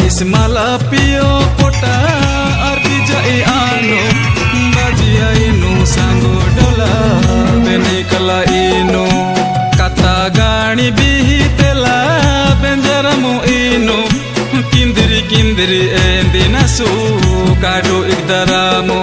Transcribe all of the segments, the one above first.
Ismala pio pota arti jai anu bajia inu sango dola beni kala inu kata gani bihitela benjaramu inu kindiri kindiri endi nasu kado ikdaramu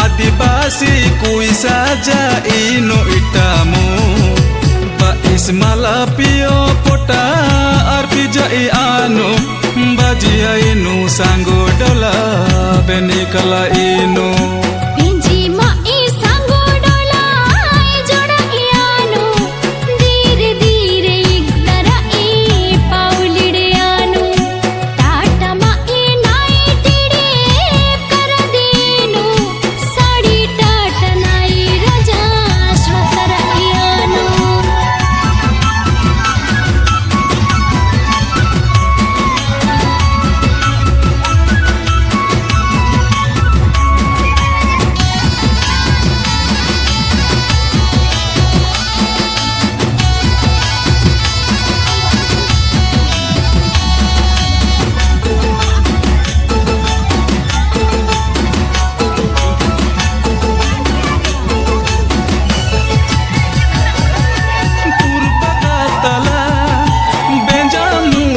Adibasi kui saja ino itamu Ba ismala pio pota arti jai anu bajia inu sango dola beni kala inu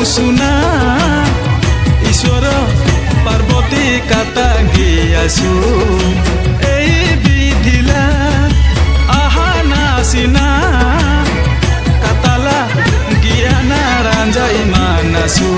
Suna Iswara Parvati kata giyasu Ei bidila ahana sina katala giyana ranja imanasu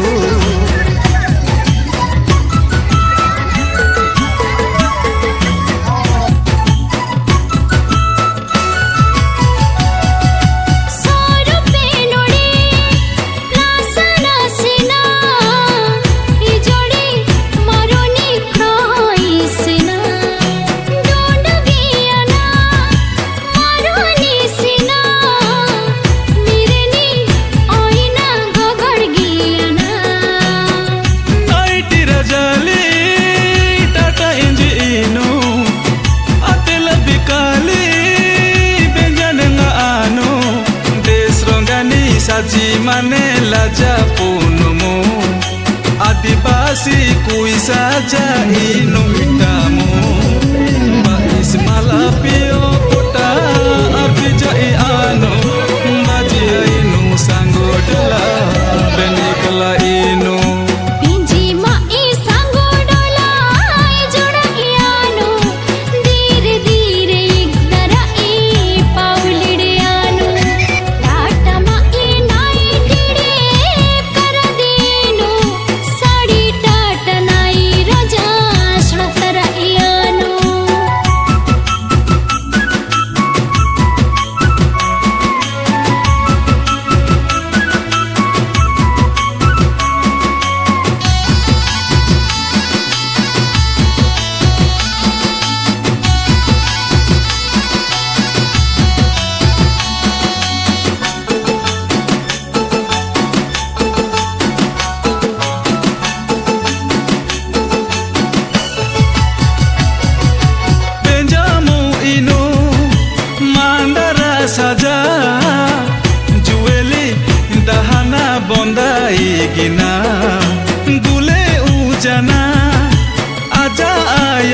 Saji mane laja punumu Adibasi kui saja inu itamu Ba ismala pio pota arti jai anu bajia inu sango dola beni kala inu Shra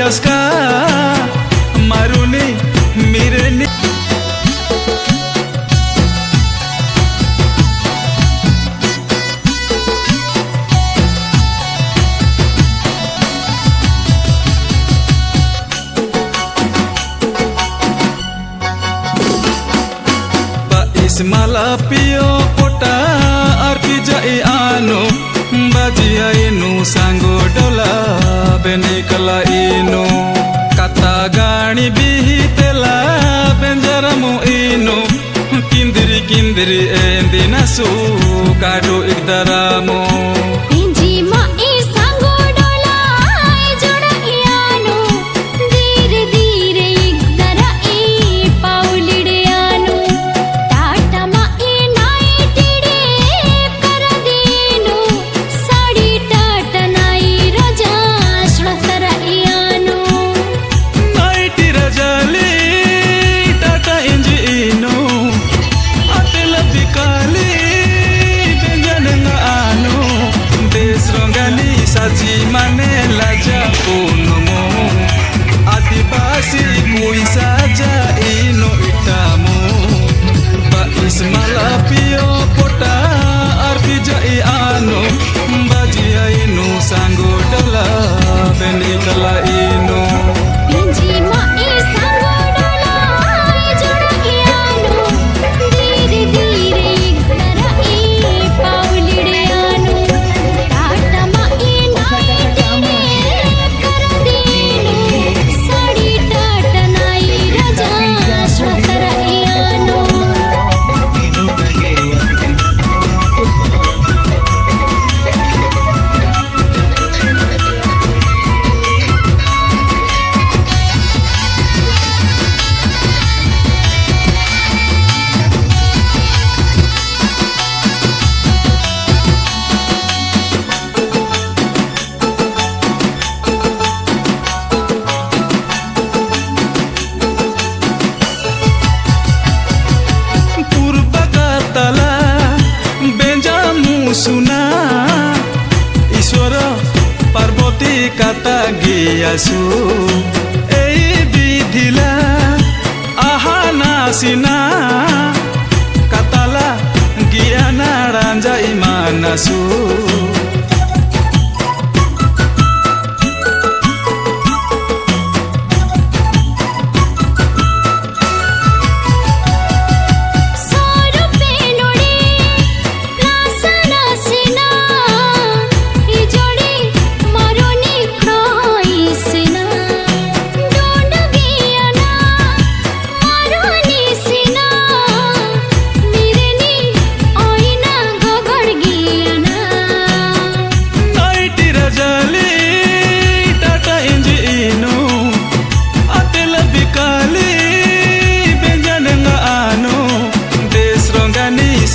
Ayaska Maruni Mireni Ismala pio pota arpi jai anu bajia inu sango dola benikala inu kata gani bihitela benjaramu inu kindiri kindiri endinasu kado ikdaramu Saji mane laja punumu Adibasi kui saja ino itamu Ba ismala pio pota arpi jai anu Bajia inu sango dola benikala inu Suna Iswara Parvati kata giyasu Ei bidhila ahana sina katala giyana ranja imanasu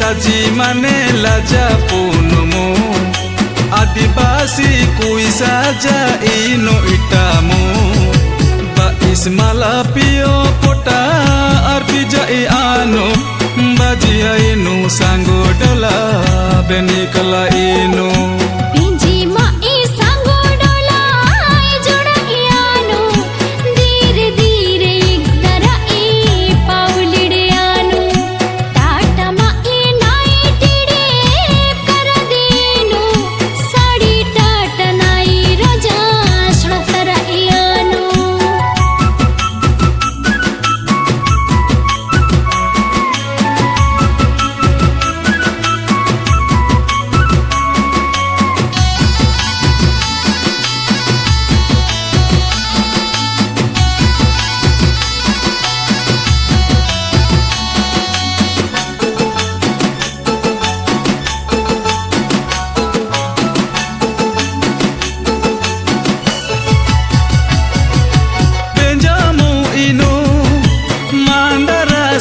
Saji mane laja punumu Adibasi kui saja ino itamu Ba ismala pio pota arpi jai anu Bajia inu sango dola benikala inu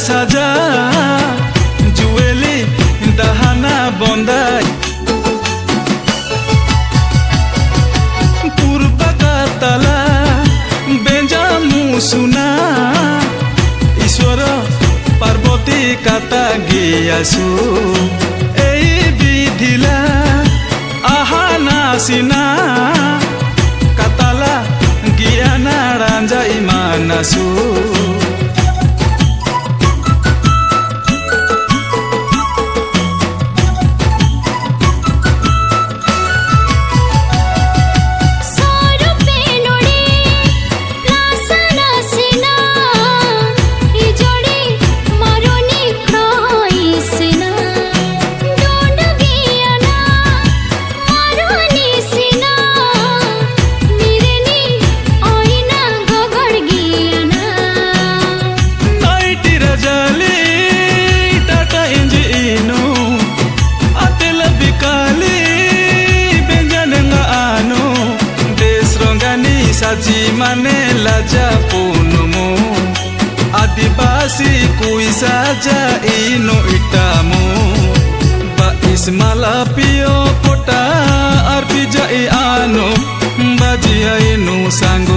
saja jueli dahana bondai purba katala benjamu suna Iswara Parvati kata giyasu ei bidhila ahana sina katala giyana asu saji mane laja punumu adibasi kui saja ino itamu bais malapio kota arpija anu bajia inu sang